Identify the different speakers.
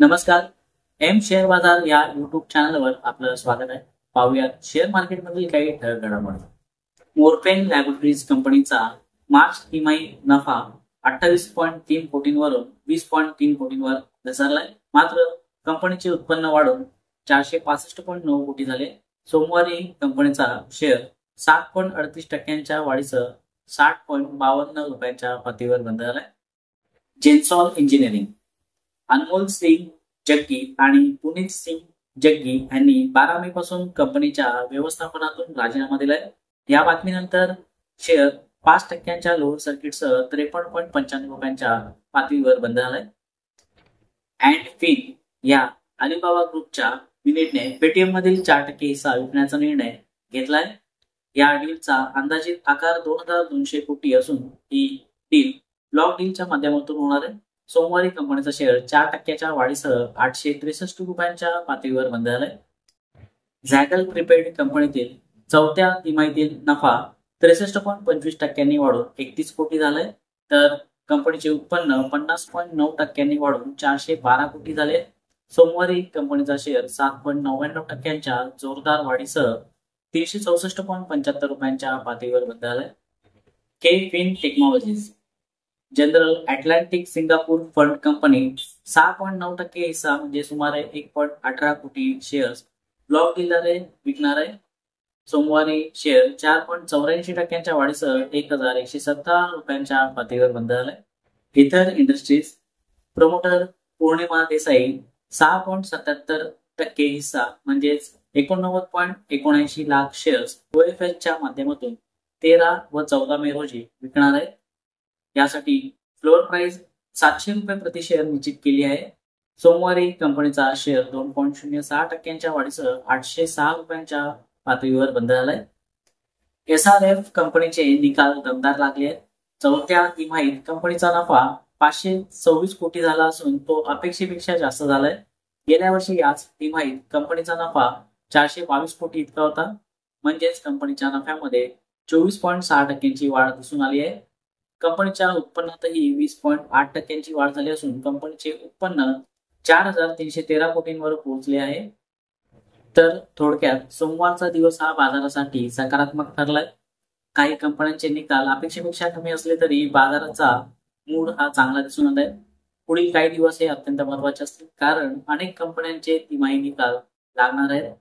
Speaker 1: नमस्कार. M share बाजार या युट्यूब चॅनलवर आपलं स्वागत आहे. पाहूया शेअर मार्केटमधील काही ठळक घडामोडी. मोरपेन लॅबोरेटरीज कंपनीचा मार्च तिमाही नफा 28.3 कोटींवरून 20.3 कोटींवर घसरलाय. मात्र कंपनीचे उत्पन्न वाढून 465.9 कोटी झाले. सोमवारी कंपनीचा शेअर 7.38% वाढीसह 60.52 रुपयांच्या पातळीवर बंद झालाय. जेन्सॉन इंजिनिअरिंग अनमोल सिंग जग्गी आणि पुनीत सिंग जग्गी यांनी 12 मे पासून कंपनीच्या व्यवस्थापनातून राजीनामा दिलाय. या बातमीनंतर शेअर 5% लोअर सर्किटसह 53.95 रुपयांच्या पातळीवर बंद झालाय. अँड फिन या अलिबाबा ग्रुपच्या युनिटने पेटीएम मधील 4% हिस्सा विकण्याचा निर्णय घेतलाय. या डीलचा अंदाजित आकार 2200 कोटी असून ही डील ब्लॉक डीलच्या माध्यमातून होणार आहे. सोमवारी कंपनीचा शेअर 4%च्या वाढीसह 863 रुपयांच्या पातळीवर बंद झालाय. झॅगल प्रीपेड कंपनीतील चौथ्या तिमाहीतील नफा 63.25% वाढून 31 कोटी झालाय. तर कंपनीचे उत्पन्न 50.9% वाढून 412 कोटी झाले. सोमवारी कंपनीचा शेअर 7.99% जोरदार वाढीसह 364.75 रुपयांच्या पातळीवर बंद झालाय. KFin technologies General Atlantic Singapore fund company 6.9% हिस्सा म्हणजे सुमारे 1.18 कोटी शेअर्स ब्लॉक डीलरने विकणार आहे. सोमवारी शेअर 4.84% वाढीसह 1117 रुपयांच्या पातळीवर बंद झालाय. इतर इंडस्ट्रीज प्रमोटर पौर्णिमा देसाई 6.77% हिस्सा म्हणजेच 89.79 लाख शेअर्स ओएफएसच्या माध्यमातून 13 व 14 मे रोजी विकणार आहे. यासाठी फ्लोअर प्राइस 700 रुपये प्रति शेअर निश्चित केली आहे. सोमवारी कंपनीचा शेअर 2.06% वाढीसह 806 रुपयांच्या पातळीवर बंद झालाय. एसआरएफ कंपनीचे निकाल दमदार लागले आहेत. चौथ्या तिमाहीत कंपनीचा नफा 526 कोटी झाला असून तो अपेक्षेपेक्षा जास्त झालाय. गेल्या वर्षी याच तिमाहीत कंपनीचा नफा 422 कोटी इतका होता. म्हणजेच कंपनीच्या नफ्यामध्ये 24.6% वाढ दिसून आली आहे. कंपनीच्या उत्पन्नातही 20.8% वाढ झाली असून कंपनीचे उत्पन्न 4313 कोटींवर पोहोचले आहे. तर थोडक्यात सोमवारचा दिवस हा बाजारासाठी सकारात्मक ठरलाय. काही कंपन्यांचे निकाल अपेक्षेपेक्षा कमी असले तरी बाजाराचा मूड हा चांगला दिसून आलाय. पुढील काही दिवस हे अत्यंत महत्वाचे असतील कारण अनेक कंपन्यांचे तिमाही निकाल लागणार आहेत.